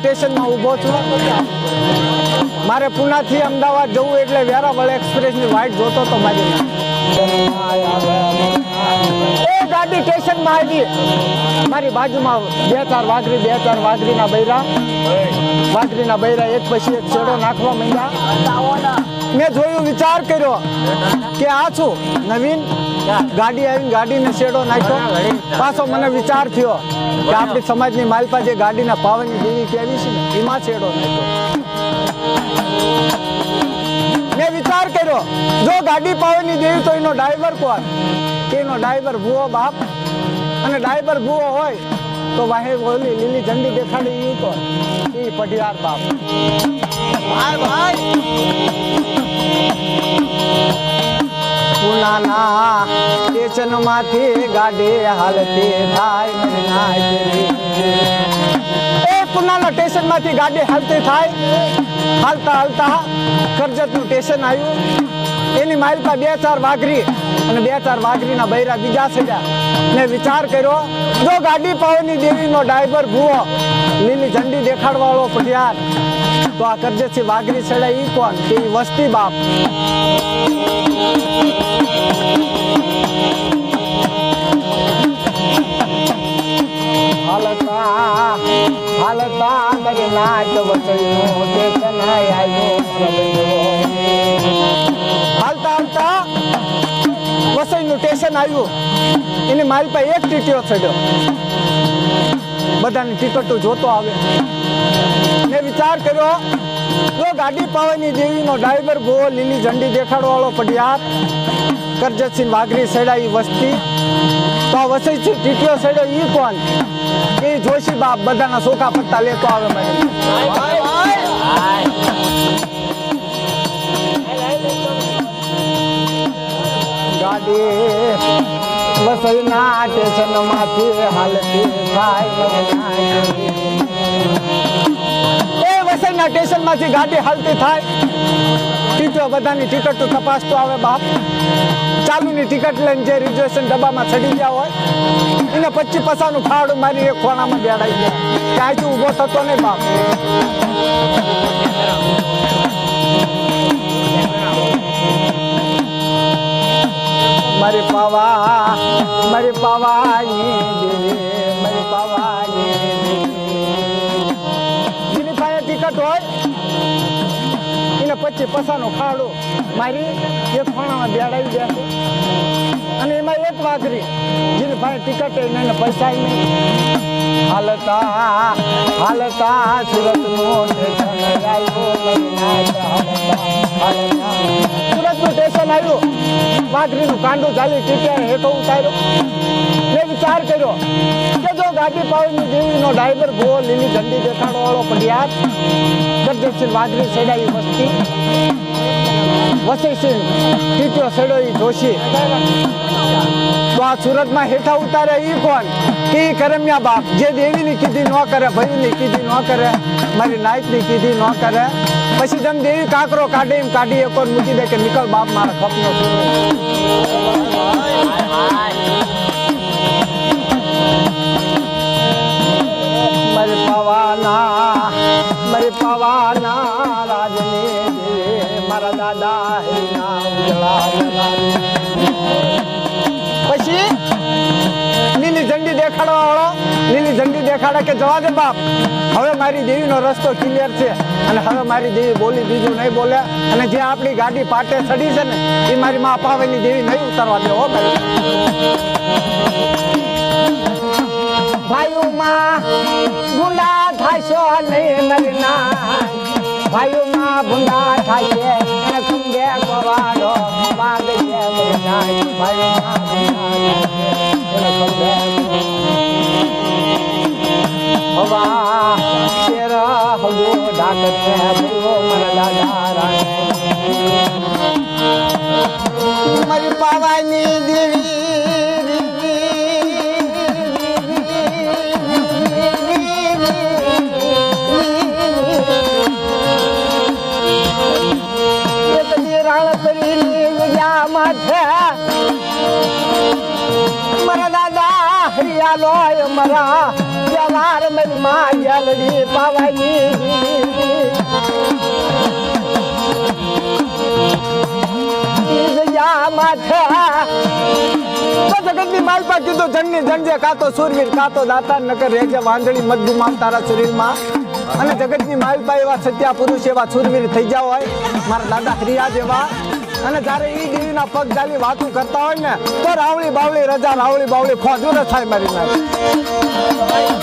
સ્ટેશનમાં ઊભો છું. મારે પુનાથી અમદાવાદ જવું એટલે વેરાવળ એક્સપ્રેસની વાઇટ જોતો તો મારી એ ગાડી સ્ટેશનમાં આવી. મારી બાજુમાં બે ચાર વાઘરીના બૈરા એક પછી એક છેડો નાખવા માંડ્યા. મેં જોયું, વિચાર કર્યો કે આ શું નવીન ગાડી આવીને ગાડીને શેડો નાખ્યો. પાછો મને વિચાર થયો કે આપણી સમાજની માલપા જે ગાડીના પાવનની દેવી કેવી છે ને એમાં શેડો નાખ્યો. મેં વિચાર કર્યો, જો ગાડી પાવનની દેવી તો એનો ડ્રાઈવર કોણ? કે એનો ડ્રાઈવર ભૂવો બાપ. અને ડ્રાઈવર ભૂવો હોય તો વાહે ઓલી લીલી ઝંડી દેખાડી એ કોણ? એ પઢિયાર બાપ. પુનાના સ્ટેશનમાંથી ગાડી હાલતી થાય. એ પુનાના સ્ટેશનમાંથી ગાડી હાલતી થાય. હાલતા કરજતનું સ્ટેશન આવ્યું. એની માઇલપા બે ચાર વાઘરી અને બે ચાર વાઘરીના બૈરા બીજા સડ્યા. મેં વિચાર કર્યો, જો ગાડી પાવની દેવીનો ડ્રાઈવર ભૂવો લીલી ઝંડી દેખાડવાળો પઢિયાર તો આ કરજતથી વાઘરી સડ્યા ઈ કોણ? કે ઈ વસ્તી બાપ. હાલતા મારી નાચ વસઈનું સ્ટેશન આવ્યું. હાલતા વસઈનું સ્ટેશન આવ્યું. એની મારી પાસે એક ટીટીઓ ચડ્યો. બધાની ટિકટો જોતો આવે. મેં વિચાર કર્યો, જો ગાડી પાવાની દેવીનો ડ્રાઈવર ભૂવો લીલી ઝંડી દેખાડવાળો પઢિયાર કરજતસિંહ વાઘરી સડાઈ વસ્તી તો આ વસઈથી ટીટીઓ સડ્યો ઈ કોણ? કે જોશી બાપ બધાના સોખા પત્તા લેતો આવે. મને ગાડી વસઈના સ્ટેશનમાંથી હાલતી થાય. એ વસઈના સ્ટેશનમાંથી ગાડી હાલતી થાય. ટીટીઓ બધાની ટિકિટો તપાસતો આવે બાપ. ચાલુની ટિકિટ લઈને જે રિઝર્વેશન ડબ્બામાં ચડી ગયા હોય એને 25 પૈસાનું ફાળું મારી એક ખોણામાં બેડાઈ ગયા. ત્યાંથી ઊભો થતો નહીં બાપ. મારી પાવાની જેની પાસે ટિકિટ હોય એને 25 પૈસાનું ખાડું મારી એક ખોણામાં બેડાવી દે. અને એમાં એક વાઘરી જેની પાસે ટિકિટ એને પૈસા નહીં. હાલતા સુરતનું સ્ટેશન આવ્યું. વાઘરીનું કાંડું ચાલી ટીટિયા હેઠો ઉતાર્યો. મેં વિચાર કર્યો કે જો ગાડી પાવની દેવીનો ડ્રાઈવર ભૂવો લીલી ઝંડી દેખાડો વાળો પઢિયાર કરજતસિંહ વાઘરી સડાઈ વસ્તી વસઈસિંહ ટીટીઓ સડોઈ જોશી તો આ સુરતમાં હેઠા ઉતારે ઈ કોણ? કે કરમ્યા બાપ. જે દેવીની કીધી ન કરે, ભયુની કીધી ન કરે, મારી નાયતની કીધી ન કરે. પછી જેમ દેવી કાકરો કાઢે એમ કાઢી એક વાર મૂકી દે કે નીકળ બાપ મારા ખપનો સુરો. મારી પવાના રાજની મારા દાદા પછી લીલી ઝંડી દેખાડવા વાળો લીલી ઝંડી દેખાડે કે જવા દે બાપ, હવે મારી દેવીનો રસ્તો ક્લિયર છે અને હવે મારી દેવી બોલી બીજું નહીં બોલે. અને જે આપણી ગાડી પાટે ચડી છે ને એ મારી માં અપાવેલી દેવી નહીં ઉતારવા દે. હો ભાઈઓમાં ગુંડા થાશો નહીં નરના, ભાઈઓમાં ગુંડા થાશે અને ખંડે ગવાડો માગ છે ભાઈઓમાં હવા તેરા હગો ડાકત ભૂલો મારા દાદા મારી પાવાની દેવી મારા દાદા હરિયાલો મારા વાર મારી માં યાલડી પાવાની જગતની માલપા કીધું જનની જનજે કાતો સુરવીર કાતો દાતા નકર રેજે વાંદળી મજબૂ માલ તારા શરીરમાં અને જગતની માલપા એવા સત્યા પુરુષ એવા સુરવીર થઈ જાવ હોય મારા દાદા હરિયા જેવા અને જ્યારે ઈ દેવીના પગ ચાલી વાતું કરતા હોય ને તો રાવળી બાવળી રજા રાવળી બાવળી ખોજું ન થાય મારી નાખ